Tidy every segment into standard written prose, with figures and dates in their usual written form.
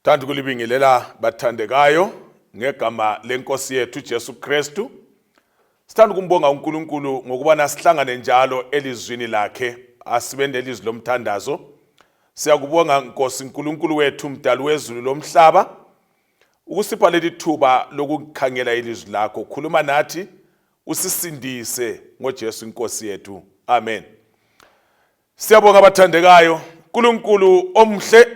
Thanda ukulibingelela bathandekayo ngegama lenkosi yethu Jesu Kristu. Sithanda ukumbonga uNkulunkulu ngokuba nasihlangane njalo elizwini lakhe asibende ilizwi lomthandazo. Siyakubonga Nkosi uNkulunkulu wethu mdali wezulu lomhlaba ukusipha leli thuba lokukhangela ilizwi lakho. Khuluma nathi usisindise ngoJesu inkosi yethu. Amen. Siyabonga bathandekayo uNkulunkulu omhle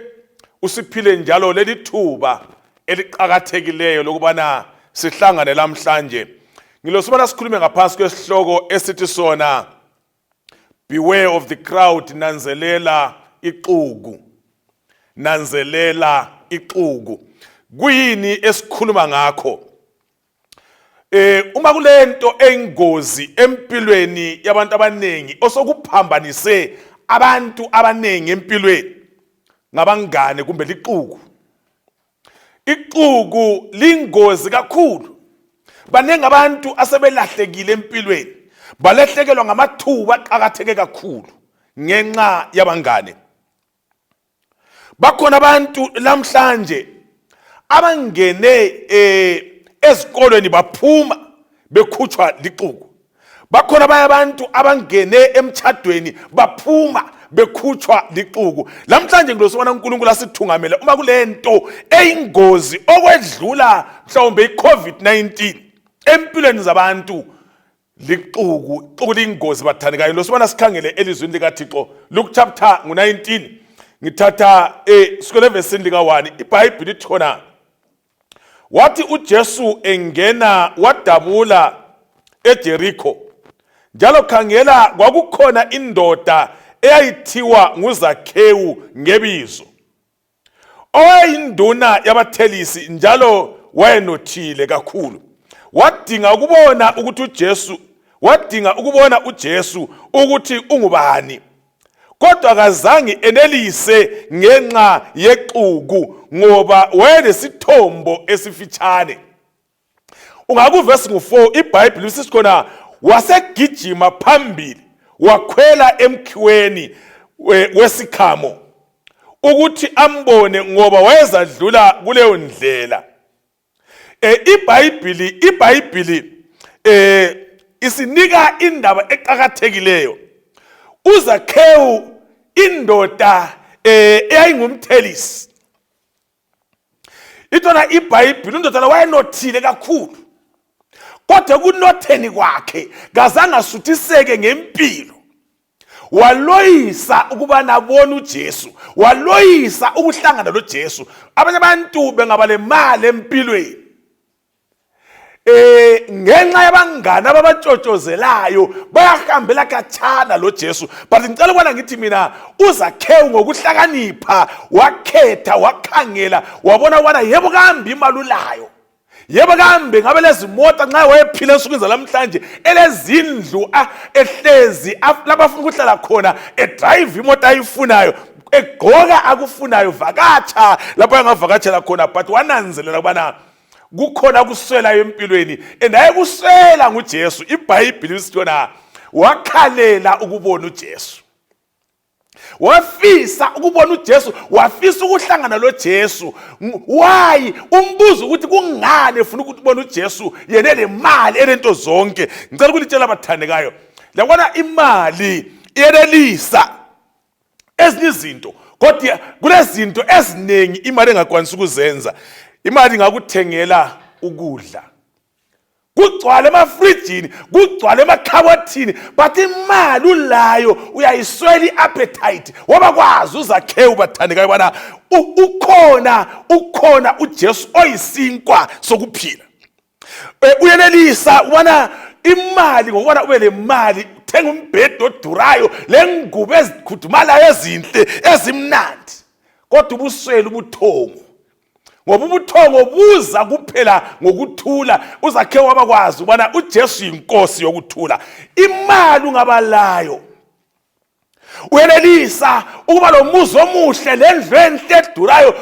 usiphile njalo leli thuba eliqhakathekileyo lokubana sihlangane namhlanje. Ngilosibona sikhulume ngaphansi kwesihloko esithi sona Beware of the crowd. Nanzelela Ixuku. Nanzelela Ixuku. Kuyini esikhuluma ngakho? Uma kulento engozi empilweni yabantu abanengi osokuphambanise abantu abanengi empilweni ngabangane kumbe lixuku. Ixuku lingozi kakhulu. Banengi abantu asebelahlekile empilweni, balahlekelwa ngamathuba aqhakatheke kakhulu ngenxa yabangane. Bakhona abantu namhlanje abangene ezikolweni baphuma bekhutshwa lixuku. Bakhona abantu abangene emtchadweni baphuma bekhutshwa lixuku. Namhlanje ngilosibona uNkulunkulu asithungamela uma kulento eyingozi okwedlula mhlawumbe iCovid-19 empilweni zabantu lixuku. Ixuku lingozi bathandekayo. Losibona sikhangele elizwini likaThixo Luke chapter 19. Ngithatha kusukela evesini lika-1. iBhayibheli lithi khona, wathi uJesu engena wadabula eJerikho, njalo khangela kwakukhona indoda eyayithiwa nguZakhewu ngebizo, owayinduna yabathelisi njalo wayenothile kakhulu. Wadinga ukubona uJesu ukuthi ungubani, kodwa kazange enelise ngenxa yexuku ngoba wayenesithombo esifitshane. Ungakuvesi ngo-4 iBhayibheli lisithi khona wasegijima phambili wakhwela emkhiweni wesikhamo ukuthi ambone ngoba wayezadlula kuleyo ndlela. iBhayibheli isinika indaba eqhakathekileyo. uZakhewu indoda eyayingumthelisi. Itona iBhayibheli indoda la wayenothile kakhulu, kodwa kunotheni kwakhe kazange asuthiseke ngempilo. Waloyisa ukuba nabona uJesu, waloyisa ukuhlangana noJesu. Abanye abantu bengaba lemali empilweni ngenxa yabangane ababatshotshozelayo bayahambela khatshana loJesu. But ngicela ukubona ngithi mina uZakhewu ngokuhlakanipha wakhetha wakhangela wabona ukubana yebo kambe imali ulayo, yebo kambe ngabe lezi mota nxa wayephila ensukwini zalamhlanje elezindlu ehlezi lapha afuna ukuhlala khona, edrive imoto ayifunayo, egqoka akufunayo, vakatsha lapho angavakatshela khona. But wananzelela ukubana kukhona kuswela empilweni, endaye kuswela nguJesu. iBhayibheli lithi khona wakhalela ukubona uJesu, wafisa ukubona uJesu, wafisa ukuhlangana loJesu. Why? Umbuzo ukuthi kungani efuna ukubona uJesu yena lemali enento zonke. Ngicela ukulitshela abathandekayo, labona imali iyelelisa ezinye izinto, kodwa kulezinto eziningi imali engakwanisi ukuzenza. Imali ngakuthengela ukudla, kugcwala emafrijini, kugcwala emakhabothini, but imali ulayo uyayiswela iappetite. Wabakwazi uZakhewu bathandekayo bana ukhona uJesu oyisinkwa sokuphila. Uyelelisa ubona imali ngokubona ube le mali, thenga umbhede odurayo, lengubo ezikhudumalayo ezinhle ezimnandi, kodwa ubuswela ubuthongo. Ngoba ubuthongo buza kuphela ngokuthula. uZakhewu wabakwazi ubona uJesu yinkosi yokuthula. Imali ungabalayo, uyelelisa ukuba lo muzi omuhle lendlu enhle edurayo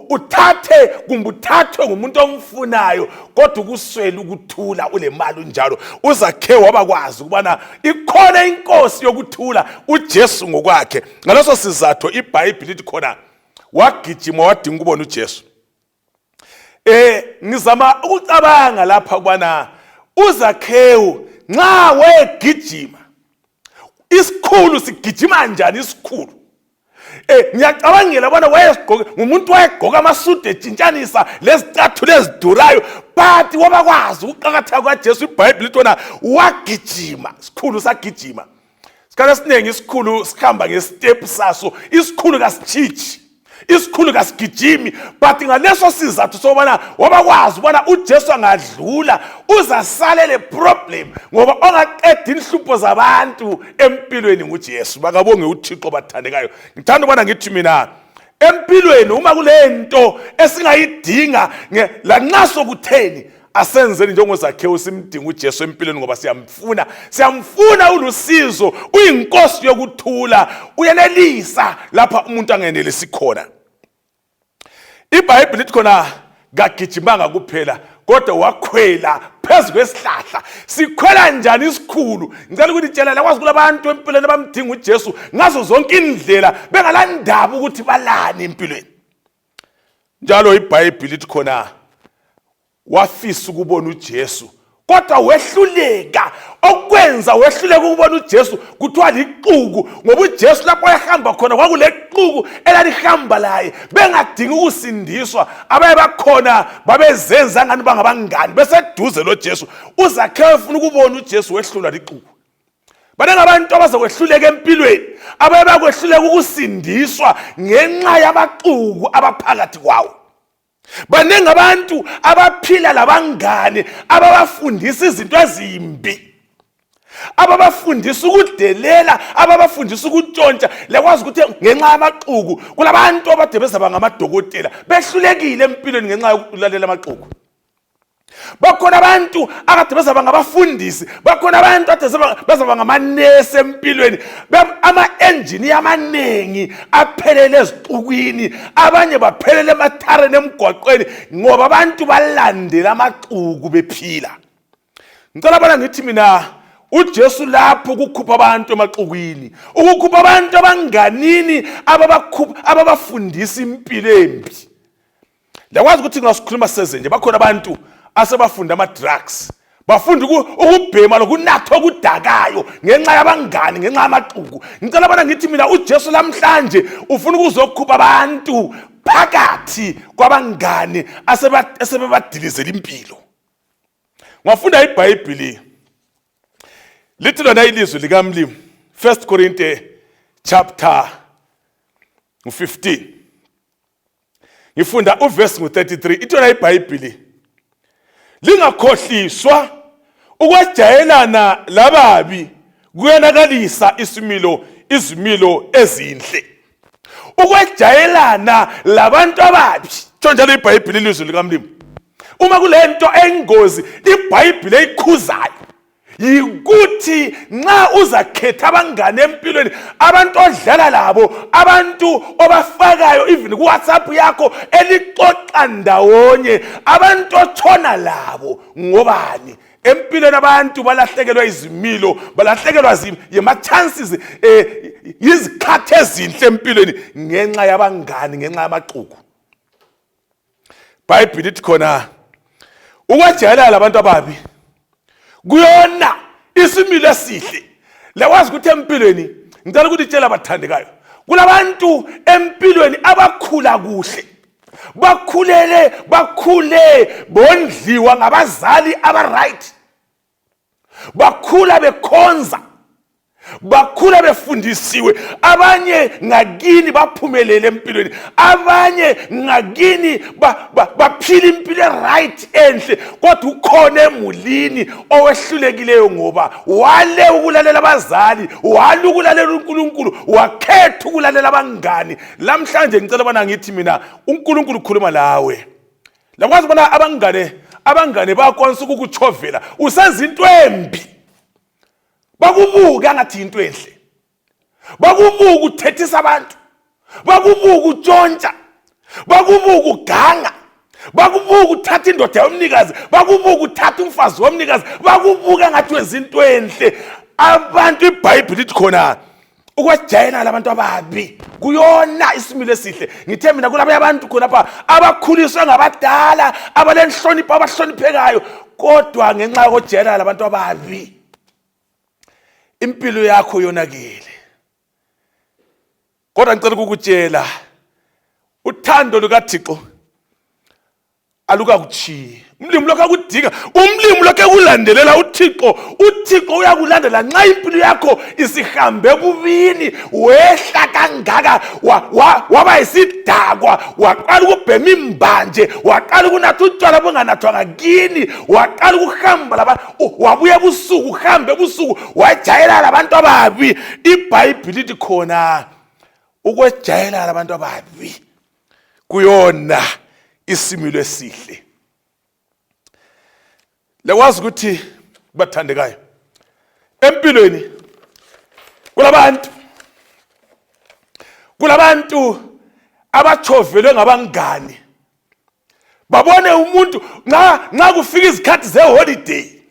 uthathwe ngumuntu omfunayo, kodwa ukuswela ukuthula ule mali unjalo. uZakhewu wabakwazi ukubana ikhona inkosi yokuthula, uJesu ngokwakhe. Ngaleso sizathu iBhayibheli lithi khona wagijima wadinga ukubona uJesu. Ngizama ukucabanga lapha kubana uZakhewu nxa wegijima isikhulu sigijima njani isikhulu. Ngiyacabangela bona wayegqoka ngumuntu wayegqoka amasudu etshintshanisa lezicathulo ezidurayo, but wabakwazi ukuqakatheka kwaJesu. iBhayibheli lithona wagijima, isikhulu sagijima. Isikhathi esiningi isikhulu sikhamba ngestep saso, isikhulu kasitshitshi, isikhulu kasigijimi, but ngaleso sizathu sobana wabakwazi ubona uJesu angadlula uzasalele problem ngoba ongaqeda inhlupho zabantu empilweni nguJesu. Bakabonge uThixo bathandekayo. Ngithanda ubona ngithi mina empilweni uma kulento esingayidinga lanxa sokutheni asenzeni njengoZakhewu simdinga uJesu empilweni ngoba siyamfuna ulusizo, uyinkosi yokuthula, uyenelisa lapha umuntu angenelisi khona. iBhayibheli lithi khona kagijimanga kuphela kodwa wakhwela phezu kwesihlahla. Sikhwela njani isikhulu? Ngicela ukuthi tshela lakwazi kulabantu empilweni abamdinga uJesu ngazo zonke indlela bengalandaba ukuthi balani empilweni. Njalo iBhayibheli lithi khona wafisa ukubona uJesu kodwa wehluleka. Okwenza wehluleka ukubona uJesu kuthiwa liqhuku ngoba uJesu lapho ehamba khona kwakuleqhuku elalihamba laye, bengadingi ukusindiswa. Abaye bakhona babezenza ngani bangabangani beseduze loJesu. uZakhewu ufuna ukubona uJesu wehlulwa liqhuku. Baningi abantu abazokwehluleka empilweni, abaye bakwehluleka ukusindiswa ngenxa yabaquku abaphakathi kwawo. Baningi abantu abaphila labangane ababafundisa izinto ezimbi, ababafundisa ukudelela, ababafundisa ukutshontsha. Lekwazi ukuthi ngenxa yamaquku kulabantu abade bezaba ngamadokotela behlulekile empilweni ngenxa yokulalela amaquku. Bakhona abantu akade bezaba ngabafundisi, bakhona abantu akade bezaba ngamanesi empilweni, ama-engineer amanengi aphelele ezixukwini, abanye baphelele emathareni emgwaqweni ngoba abantu balandela amaquku bephila. Ngicela bona ngithi mina uJesu lapho ukukhupha abantu emaxukwini, ukukhupha abantu abanganini ababafundisa impilo embi. Lakwazi ukuthi ngasikhuluma sezenje bakhona abantu asebafunda ama-drugs, bafunda ukubhema lokunatha okudakayo ngenxa yabangani, ngenxa yamaquku. Ngicela bona ngithi mina uJesu namhlanje ufuna ukuzokhupha abantu phakathi kwabangani asebebadilizela impilo. Ngafunda iBhayibheli lithi lona ilizwi likamlimi, 1 KORINTE chapter 15. Ngifunda uverse 33. Ithi lona iBhayibheli, lingakhohliswa ukwejayelana lababi kuyenakalisa izimilo ezinhle. Ukwejayelana labantu ababi, njalo iBhayibheli ilizwi likamlimi. Uma kulento engozi iBhayibheli eyikhuzayo yikuthi nxa uzakhetha abangane empilweni, abantu odlala labo, abantu obafakayo even ku WhatsApp yakho elixoxa ndawonye, abantu otshona labo ngobani empilweni. Abantu balahlekelwa izimilo, balahlekelwa yama-chances, izikhathi ezinhle empilweni ngenxa yabangani, ngenxa yamaquku. iBhayibheli lithi khona ukwejayelana labantu ababi kuyona isimilo esihle. Lekwazi ukuthi empilweni, ngicela ukuthi tshela abathandekayo, kulabantu empilweni abakhula kuhle, bakhule bondliwa ngabazali aba-right, bakhula bekhonza, bakhula befundisiwe. Abanye ngakini baphumelele empilweni, abanye ngakini baphila impilo right enhle, kodwa ukhona emulini owehlulekileyo ngoba wale ukulalela abazali, wale ukulalela uNkulunkulu, wakhetha ukulalela abangani. Lamhlanje ngicela bona ngithi mina uNkulunkulu ukhuluma lawe. Lakwazi bona abangane bakwanisa ukukuchovela usenza into embi, bakubuka ngathi into enhle, bakubuka uthethisa abantu, bakubuka utshontsha, bakubuka uganga, bakubuka uthatha indoda yomnikazi, bakubuka uthatha umfazi womnikazi, bakubuka ngathi wenza into enhle. Abantu iBhayibheli lithi khona ukwejayelana labantu ababi kuyona isimilo esihle. Ngithe mina kulabo abantu khonapha abakhuliswe ngabadala abalenhlonipho abahloniphekayo kodwa ngenxa yokujela labantu ababi impilo yakho yonakele. Kodwa ngicela ukukutshela uthando lukaThixo alukakuchiyi. Umlimi lokho akudinga, umlimi lokho ekulandelela uThixo uyakulandela nxa impilo yakho isihambe kubini wehla kangaka waba isidakwa waqala ukubhema imbanje waqala ukunatha utshwala bunganathwanga kini waqala ukuhamba labantu wabuya ebusuku uhambe ebusuku wajayela labantu ababi. iBhayibhili lithi khona ukwejayela labantu ababi kuyona isimilo esihle. Lekwazi ukuthi bathandekayo empilweni kulabantu abachovelwe ngabangani babone umuntu nxa kufika izikhathi zeholiday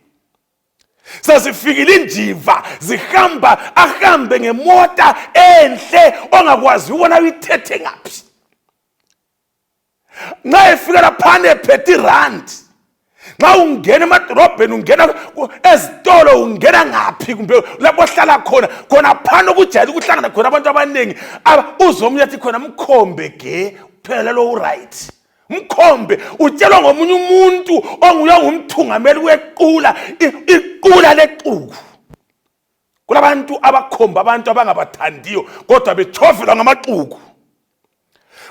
sesifikile injiva zihamba ahambe ngemota enhle ongakwazi ubona uyithethe ngaphi. Nxa efika laphana ephethe irandi nxa ungena emadorobheni ungena ezitolo ungena ngaphi kumbe lapho hlala khona phana okujayela ukuhlangana khona abantu abaningi uzomunye athi khona mkhombe ke phela lo right mkhombe utshelwa ngomunye umuntu onguye ngumthungameli wequla iqula lequku. Kulabantu abakhomba abantu abangabathandiyo kodwa bechovelwa ngamaquku.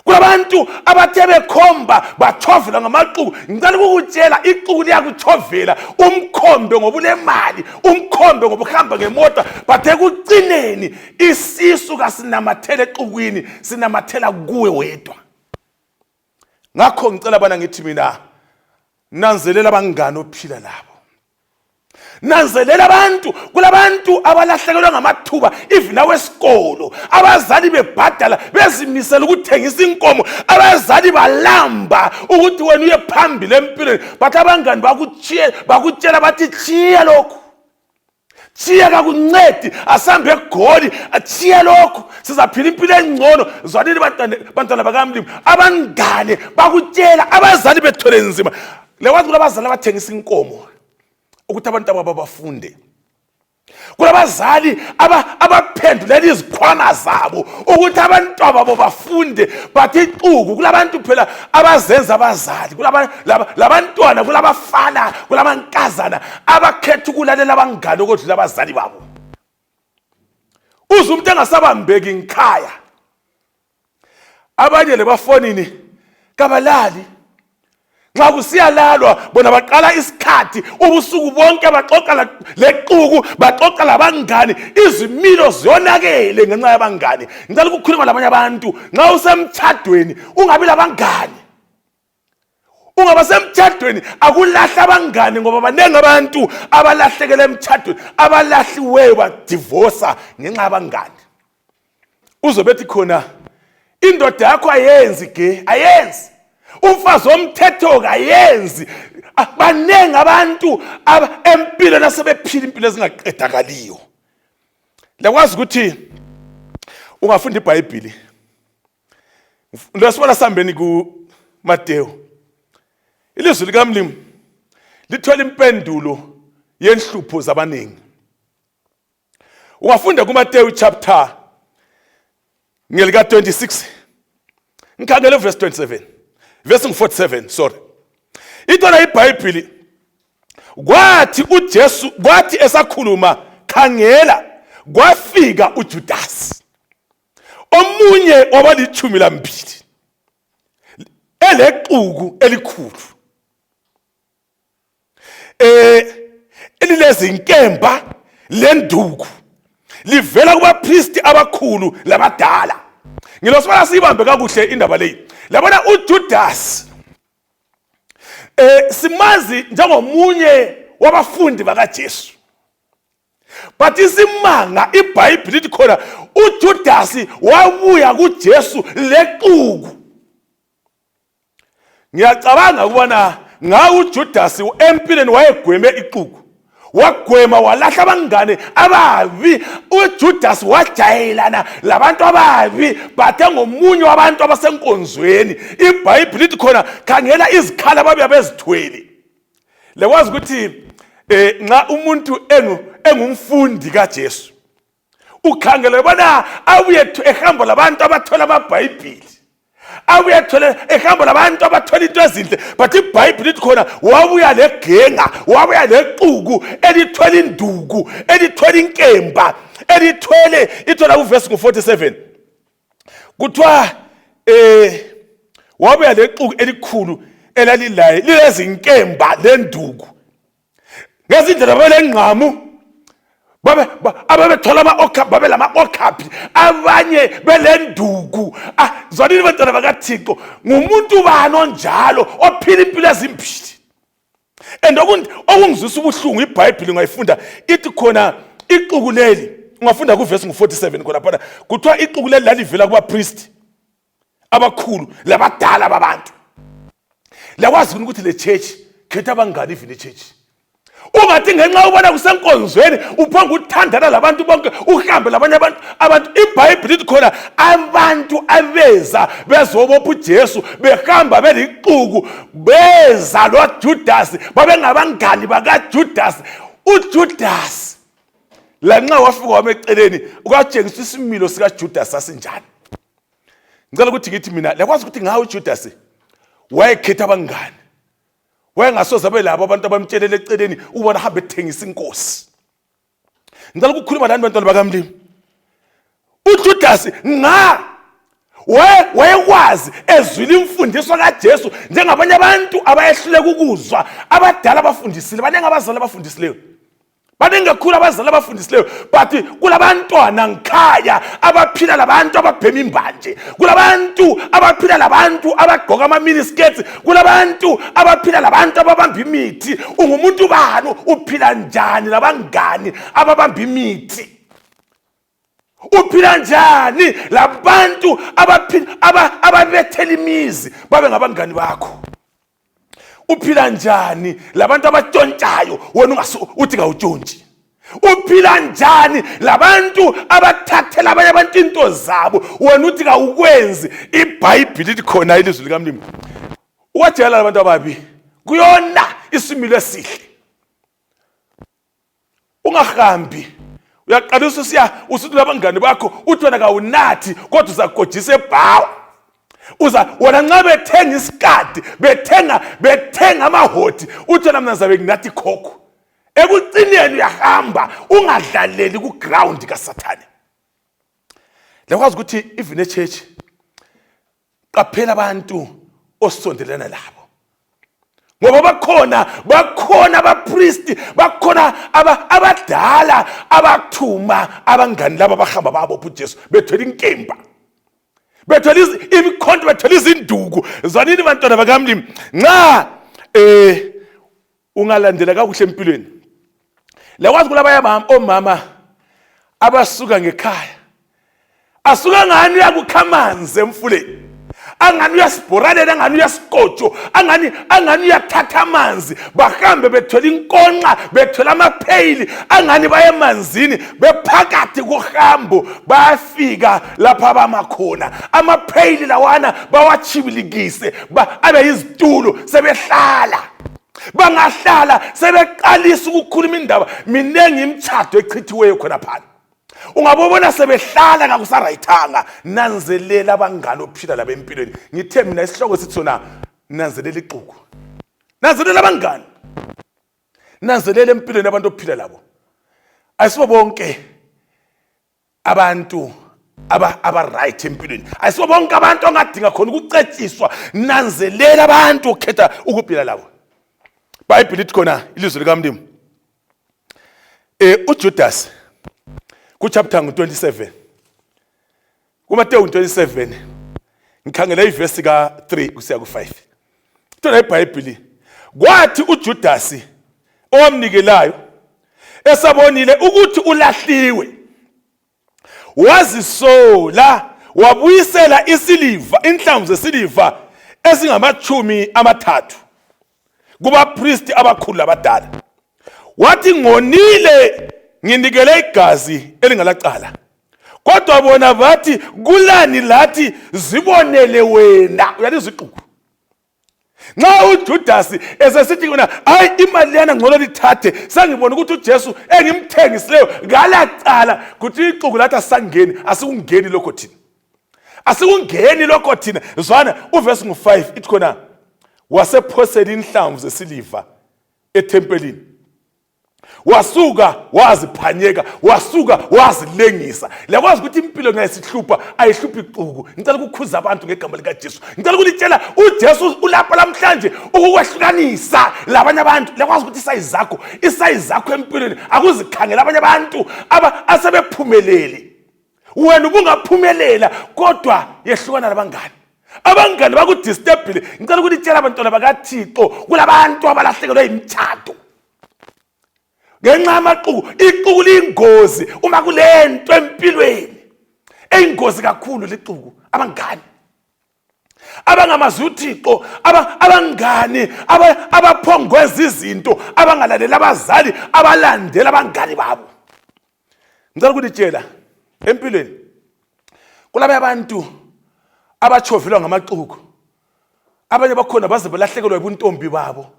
Kulabantu abathe bekhomba bachovelwa ngamaquku. Ngicela ukukutshela iquku liyakuthovela umkhombe ngoba unemali umkhombe ngoba uhamba ngemota bathe kucineni isisu kasinamathele equkwini sinamathela kuwe wedwa. Ngakho ngicela bana ngithi mina nanzelela abangani ophila labo. Nanzelela abantu kulabantu abalahlekelwa ngamathuba even awesikolo abazali bebhadala bezimisela ukuthengisa inkomo abazali balamba ukuthi wena uye phambili empilweni but abangani bakutshela bathi chiya lokho chiya kakuncedi asambe egoli achiya lokho sizaphila impilo engcono. Zwanini bantwana bakamlimi abangane bakutshela abazali bethole nzima lekwazi kulabazali abathengisa inkomo ukuthi abantu ababa bafunde. Kulabazali abaphendulela izikhwama zabo ukuthi abantu ababo bafunde but iquku kulabantu phela abazenza abazali kulabantwana kulabafana kulamankazana abakhetha ukulalela abangane kodwa abazali babo. Uze umuntu engasabambeki ngikhaya abanye lebafonini kabalali nxa kusiyalalwa bona baqala isikhathi ubusuku bonke baxoxa lequku baxoxa labangani izimilo ziyonakele ngenxa yabangani. Ngicela ukukhuluma labanye abantu nxa usemtshadweni ungabi labangani. Ungaba semtshadweni akulahla abangani ngoba banengi abantu abalahlekele emtshadweni abalahliweyo badivorce ngenxa yabangani. Uzobethi khona indoda yakho ayenzi ke ayenzi umfazi womthetho kayenzi. Banengi abantu empilo nasebephila impilo ezingaqedakaliyo. Lekwazi ukuthi ungafunda iBhayibhili ndasibona sambeni kuMatewu ilizwi likaMlimi lithola impendulo yenhlupho zabaningi. Ungafunda kuMatewu chapter ngelika 26 ngikhangele verse 27 verse 47 sorry. Itona iBhayibhili kwathi uJesu kwathi esakhuluma khangela kwafika uJudasi omunye wabalitshumi lambili elequku elikhulu elilezinkemba lenduku livela kubapristi abakhulu labadala. Ngilosibala sibambe kakuhle indaba leyi. Labona uJudasi simazi njengomunye wabafundi bakaJesu. But isimanga iBhayibhili lithi khona uJudasi wabuya kuJesu lequku. Ngiyacabanga ukubona nga uJudasi empilweni wayegweme iquku. wagwema walahla abangane ababi. uJudas wajayelana labantu ababi bathe ngomunye wabantu abasenkonzweni. iBhayibheli lithi khona khangela izikhala ababe bezithwele. Lekwazi ukuthi nxa umuntu engumfundi kaJesu ukhangele bona abuye ehamba labantu abathola amaBhayibheli, abuye ehamba labantu abathola into ezinhle. But iBhayibheli lithi khona wabuya legenga, wabuya lequku elithwele induku, elithwele inkemba, ithola uverse 47 kuthiwa wabuya lequku elikhulu elalilaye lilezinkemba lenduku ngezindlela belengqamu ababethola ama-okhapi babelama-okhapi abanye belenduku. Zwanini bantwana bakaThixo, ngumuntu bani onjalo ophila impilo ezimbili? And okungizwisa ubuhlungu iBhayibheli ngayifunda ithi khona iquku leli ungafunda kuverse 47 khona phana kuthiwa iquku leli lalivela kubapristi abakhulu labadala babantu. Lakwazi ukuthi le church khetha abangani ivini church. Ungathi ngenxa ubona kusenkonzweni uphanga uthandana labantu bonke uhambe labanye abantu. iBhayibheli lithi khona abantu abeza bezobopha uJesu behamba beliquku beza loJudas babengabangani bakaJudas. uJudas lanxa wafika wameceleni ukatshengisa isimilo sikaJudas sasinjani. Ngicela ukuthi ngithi mina lakwazi ukuthi ngawe uJudas wayekhetha abangani, wayengasoze abe labo abantu abamtshelele eceleni ubona hambe ethengisa inkosi. Ngicela ukukhuluma lani bantwana bakamlimi. uJudas wayekwazi ezwile imfundiso kaJesu njengabanye abantu abayehluleka ukuzwa. Abadala abafundisile, baningi abazali abafundisileyo, baningi kakhulu abazali abafundisileyo, but kulabantwana ngikhaya abaphila labantu ababhema imbanje, kulabantu abaphila labantu abagqoka ama-miniskirts, kulabantu abaphila labantu ababamba imithi. Ungumuntu bani? Uphila njani labangani ababamba imithi? Uphila njani labantu ababethela imizi babe ngabangani bakho? Uphila njani labantu abatshontshayo wena uthi kawutshontshi? Uphila njani labantu abathathela abanye abantu into zabo wena uthi kawukwenzi? iBhayibheli lithi khona ilizwi likaMlimi wajayela labantu ababi kuyona isimilo esihle. Ungahambi uyaqalisa usithi labangani bakho uthi wena kawunathi kodwa uzagojisa ebhawa. Wona nxa bethenga isikadi bethenga amahoti uthi wena mina zabe nginathi khokho. Ekucineni uyahamba ungadlaleli ku-ground kaSathane. Lakwazi ukuthi even church qaphela abantu osondelana labo, ngoba bakhona abapristi, bakhona abadala abathuma abangani laba bahamba babopha uJesu bethwele inkemba, bethwele imikhonto, bethwele izinduku. Zwanini bantwana bakamlimi, nxa ungalandela kakuhle empilweni, lakwazi kulabaya omama abasuka ngekhaya asuka ngani uyakukha amanzi emfuleni, angani uyasibhoranela, angani uyasikotsho, angani uyathatha amanzi, bahambe bethwele inkonxa, bethwele amapheyili, angani baye emanzini bephakathi kohambo bayafika lapha abamakhona. Amapheyili lawana bawachibilikise abe yizitulo sebehlala. Bangahlala sebeqalisa ukukhuluma indaba. Minengi imtshado echithiweyo khona phana. Ungabona sebehlala ngakusarayithanga. Nanzelela abangani ophila labo empilweni. Ngithe mina isihloko sithi sona nanzelela ixuku. Nanzelela abangani. Nanzelela empilweni abantu ophila labo. Ayisibo bonke abantu aba-right empilweni. Ayisibo bonke abantu ongadinga khona ukucetshiswa. Nanzelela abantu okhetha ukuphila labo. iBhayibheli lithi khona ilizwi likaMlimi. uJudas kuchapter 27. KuMatewu 27 ngikhangela iverse ka3 kusiya ku5. Thina iBhayibheli kwathi uJudas owamnikelayo esabonile ukuthi ulahliwe wazisola wabuyisela isiliva, inhlamvu zesiliva ezingama-30 kubapristi abakhulu abadala, wathi ngonile nginikele igazi elingalacala kodwa bona bathi kulani lathi zibonele wena uyalizwa ixuku nxa uJudas esesithi kuna hayi imali yana ngcono lithathe sangibona ukuthi uJesu engimthengisileyo ngalacala kuthi ixuku lathi asangeni asikungeni lokho thina asikungeni lokho thina zwana uverse ngo5 ithi khona wasephosela inhlamvu zesiliva etempelini wasuka waziphanyeka wasuka wazilengisa lakwazi ukuthi impilo ngayisihlupha ayihluphi ixuku ngicela ukukhuza abantu ngegama lika Jesu ngicela ukulitshela uJesu ulapha namhlanje ukukwehlukanisa labanye abantu lakwazi ukuthi isayizi zakho empilweni akuzikhangela abanye abantu asebephumelele wena ubungaphumelela kodwa yehlukana nabangani abangani bakudisturb ngicela ukulitshela abantwana bakaThixo kulabantu abalahlekelwe imthatho ngenxa ixuku liyingozi uma kulento empilweni eyingozi kakhulu lixuku abangani abangamazi uThixo abangani abaphongweza izinto abangalalela abazali abalandela abangani babo ngicela ukulitshela empilweni kulabo abantu abachovelwa ngamaxuku abanye bakhona baze belahlekelwe ubuntombi babo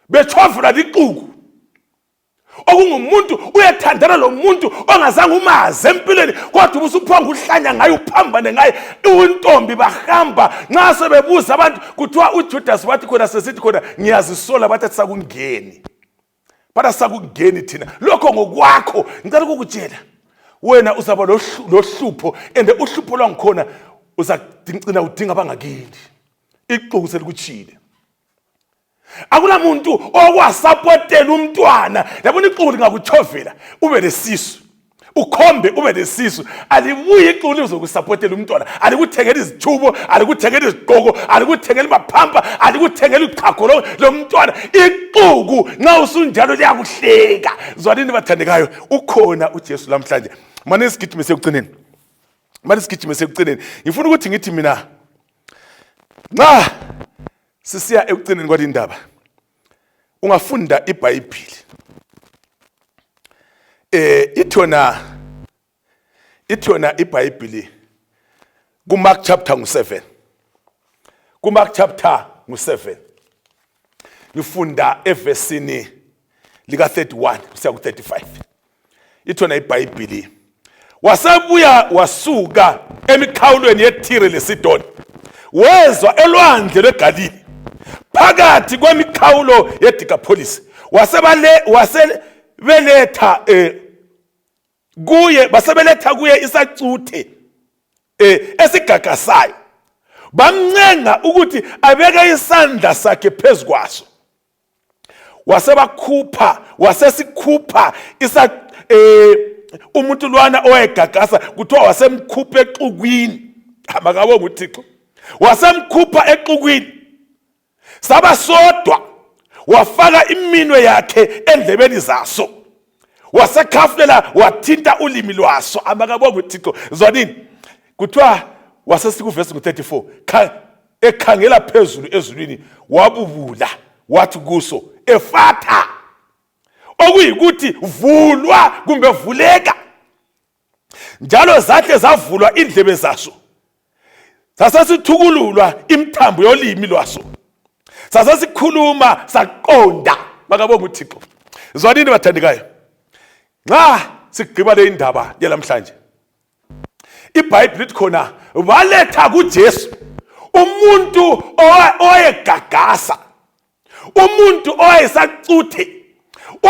bechovelwa lixuku okungumuntu uyathandana lo muntu ongazange umazi empilweni kodwa ubusuphanga uhlanya ngaye uphambane ngaye untombi bahamba nxa sebebuza abantu kuthiwa uJudas wathi khona sesithi khona ngiyazisola bathi sakungeni bathi sakungeni thina lokho ngokwakho ngicela ukukutshela wena uzaba lohlupho and uhlupho lwangikhona uzagcina udinga abangakini ixuku selikuchile akula muntu okwasupportela umntwana yabona ixuku lingakuchovela ube lesisu ukhombe ube lesisu alibuye ixuku lizokusupportela umntwana alikuthengela izithubo alikuthengela izigqoko alikuthengela maphampa alikuthengela uchago lomntwana ixuku nxa usunjalo liyakuhleka zwanini bathandekayo ukhona uJesu namhlanje manje sigijimise ekucineni ngifuna ukuthi ngithi mina nxa sisiya ekucineni kwalindaba ungafunda iBhayibheli ithona iBhayibheli kuMark chapter ngu7 ngifunda evesini lika 31 kusiya ku 35 ithona iBhayibheli wasebuya wasuka emikhawulweni yeThire leSidoni wezwa elwandle lweGalili phakathi kwemikhawulo yeDikapolisi wasebeletha kuye isacuthe esigagasayo bamncenga ukuthi abeke isandla sakhe phezukwaso wasesikhupha umuntu lwana owayegagasa kuthiwa wasemkhupha exukwini amakabonga uThixo wasemkhupha exukwini sabasodwa wafaka iminwe yakhe endlebeni zaso wasekhafulela wathinta ulimi lwaso amakabonga uThixo zwanini kuthiwa wasesikuvesi ngu34 ekhangela phezulu ezulwini wabubula wathi kuso efatha okuyikuthi vulwa kumbe vuleka njalo zahle zavulwa indlebe zaso sasesithukululwa imthambo yolimi lwaso sasesikhuluma saqonda makabonga uThixo zwanini bathandekayo nxa sigqiba le indaba yelamhlanje iBhayibheli lithi khona baletha kuJesu umuntu owayegagasa umuntu owayesacuthe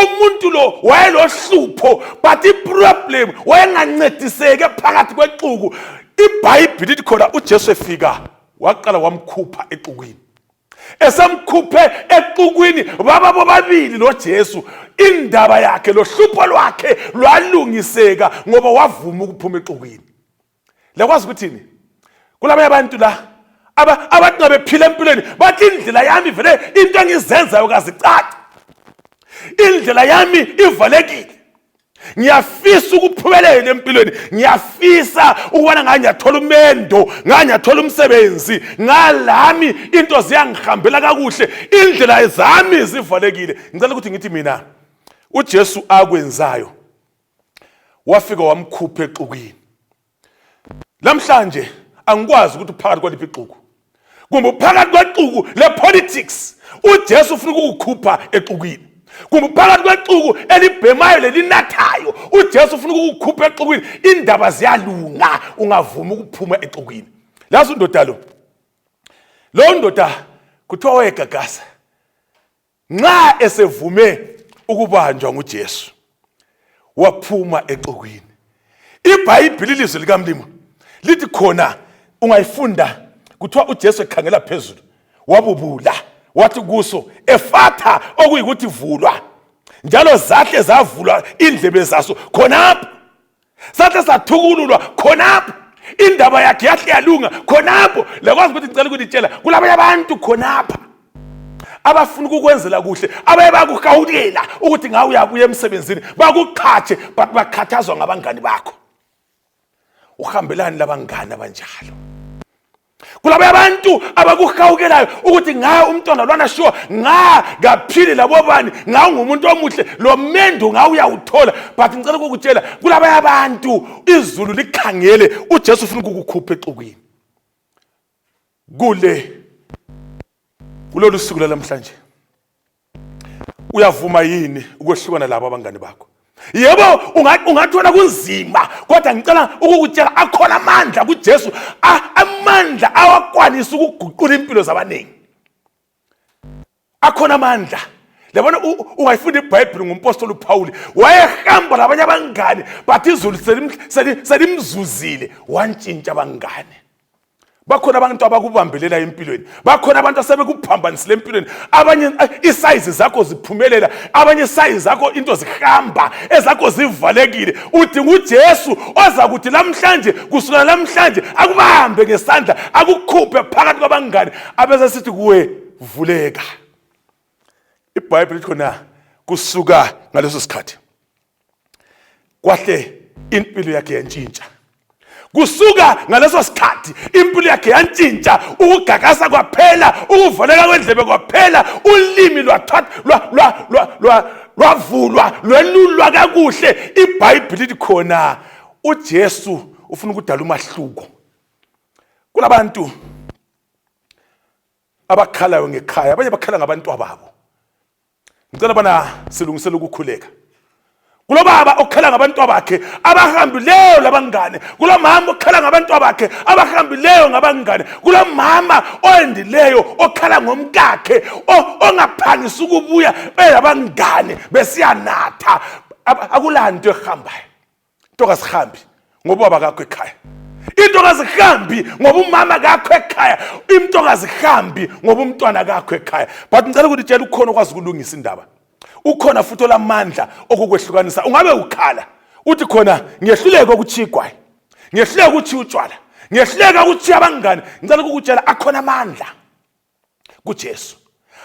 umuntu lo wayelohlupho but iproblem wayengancediseke phakathi kwexuku iBhayibheli lithi khona uJesu efika waqala wamkhupha exukwini esamkhuphe exukwini baba bobabili noJesu indaba yakhe lohlupho lwakhe lwalungiseka ngoba wavuma ukuphuma exukwini lakwazi ukuthini kulabo abantu la abathi ngabephila empilweni bathi indlela yami vele into engizenzayo kazicaci indlela yami ivalekile ngiyafisa ukuphumelela empilweni ngiyafisa ukubona ngathi ngiyathola umendo ngathi ngiyathola umsebenzi ngalami into ziyangihambela kakuhle indlela zami zivalekile ngicela ukuthi ngithi mina uJesu akwenzayo wafika wamkhupha exukwini. Namhlanje angikwazi ukuthi phakathi kwaliphi ixuku, kumbe phakathi kwexuku lepolitics uJesu ufuna ukukukhupha exukwini, kumbe phakathi kwexuku elibhemayo lelinathayo uJesu ufuna ukukukhupha exukwini. Indaba ziyalunga, ungavuma ukuphuma exukwini. Lazo ndoda lo ndoda kuthiwa wayegagasa nxa esevume ukubanjwa nguJesu waphuma exukwini. IBhayibhili ilizwi likaMlimo lithi khona ungayifunda kuthiwa uJesu ekhangela phezulu wabubula wathi kuso efatha, okuyikuthi vulwa, njalo zahle zavulwa indlebe zaso khonapho, sahle sathukululwa khonapho, indaba yakhe yahle yalunga khonapho. Lekwazi ukuthi ngicela ukutshela kulabanye abantu khonapha abafuna ukukwenzela kuhle, abaye bakuhawukela ukuthi ngawe uyabuya emsebenzini, bakuqhatshe but bakhathazwa ngabangani bakho. Uhambelani labangani abanjalo? Kulabanye abantu abakuhawukelayo ukuthi ngawe umntwana lwana sure ngaphili labobani, ngawe ngumuntu omuhle, lo mendo ngawe uyawuthola. But ngicela ukukutshela kulabanye abantu izulu likhangele uJesu ufuna ukukukhupha exukwini. Kulolu suku namhlanje uyavuma yini ukwehlukana labo abangani bakho? Yebo ungathola kunzima, kodwa ngicela ukukutshela akhona amandla kuJesu, amandla awakwanisa ukuguqula impilo zabanengi. Akhona amandla. Labona ungayifunda iBhayibheli ngompostoli uPaul, wayehamba labanye abangani but izulu selimzuzile wantshintsha abangani. Bakhona abantu abakubambelela empilweni, bakhona abantu asebekuphambanisile empilweni. Abanye isize zakho ziphumelela, abanye isize zakho into zihamba, ezakho zivalekile. Udinga uJesu ozakuthi namhlanje, kusukela namhlanje akubambe ngesandla, akukhuphe phakathi kwabangani abese sithi kuwe vuleka. IBhayibheli khona kusuka ngaleso sikhathi kwahle impilo yakhe yantshintsha. Kusuka ngaleso sikhathi impilo yakhe yantshintsha, ukugagasa kwaphela, ukuvaleka kwendlebe kwaphela, ulimi lwavulwa lwelulwa kakuhle. IBhayibheli lithi khona uJesu ufuna ukudala umahluko. Kulabantu abakhalayo ngekhaya, abanye bakhala ngabantu ababo. Ngicela bana silungisele ukukhuleka. Kulo baba okhala ngabantu abakhe abahambileyo labangane, kulo mama okhala ngabantu abakhe abahambileyo ngabangane, kulo mama oendileyo okhala ngomkakhe ongaphangisa ukubuya belabangane besiyanatha. Akulanto ehambayo. Into kasihambi ngoba baba kakho ekhaya, into kazihambi ngoba umama kakho ekhaya, into kazihambi ngoba umntwana kakho ekhaya. But ngicela ukuthi tshela ukhona okwazi ukulungisa indaba, ukhona futhi olamandla okukwehlukanisa. Ungabe ukhala uthi khona ngiyehluleka ukuchigwayi, ngiyehluleka ukuthi utshwala, ngiyehluleka ukuthi abangane. Ngicela ukukutshela akhona amandla kuJesu,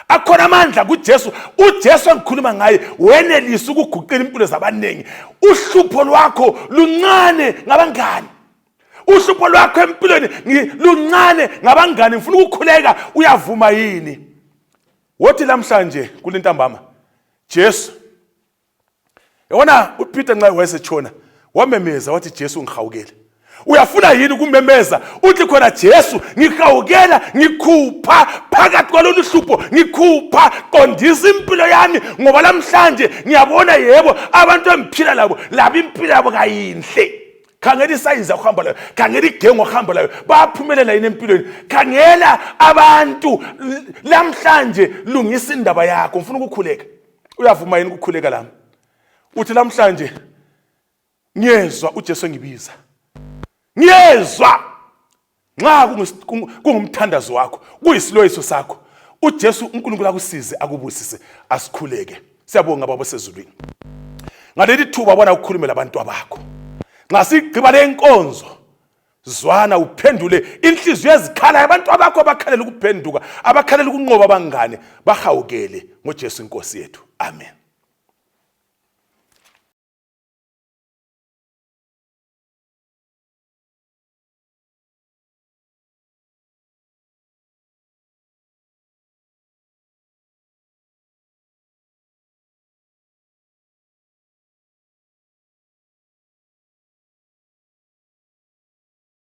akhona amandla kuJesu. uJesu engikhuluma ngaye wenelisa ukuguqula impilo zabanengi. Uhlupho lwakho luncane ngabangane, uhlupho lwakho empilweni luncane ngabangane. Ngifuna ukukhuleka, uyavuma yini? Wothi namhlanje kule ntambama Jesu, yona uPeter nxa wayesetshona wamemeza wathi Jesu ngihawukele. Uyafuna yini ukumemeza uthi khona Jesu ngihawukela, ngikhupha phakathi kwalolu hlupho, ngikhupha qondisa impilo yami ngoba namhlanje ngiyabona yebo abantu emphila labo impilo yabo kayinhle. Khangela isayiza ohamba layo, khangela igengo ohamba layo, baphumelela yini empilweni. Khangela abantu namhlanje, lungisa indaba yakho. Ngifuna ukukhuleka. Uyavuma yini ukukhuleka lami? Uthi namhlanje ngiyezwa uJesu ngibiza, ngiyezwa nxa kungumthandazo wakho, kuyisiloyiso sakho, uJesu uNkulunkulu akusize akubusise. Asikhuleke. Siyabonga baba sezulwini ngaleli thuba bona ukukhulumela abantu abakho. Nxa sigqiba le nkonzo, zwana uphendule inhliziyo ezikhala abantu abakho abakhalela ukuphenduka, abakhalela ukunqoba abangane, bahawukele ngoJesu inkosi yethu. Amen.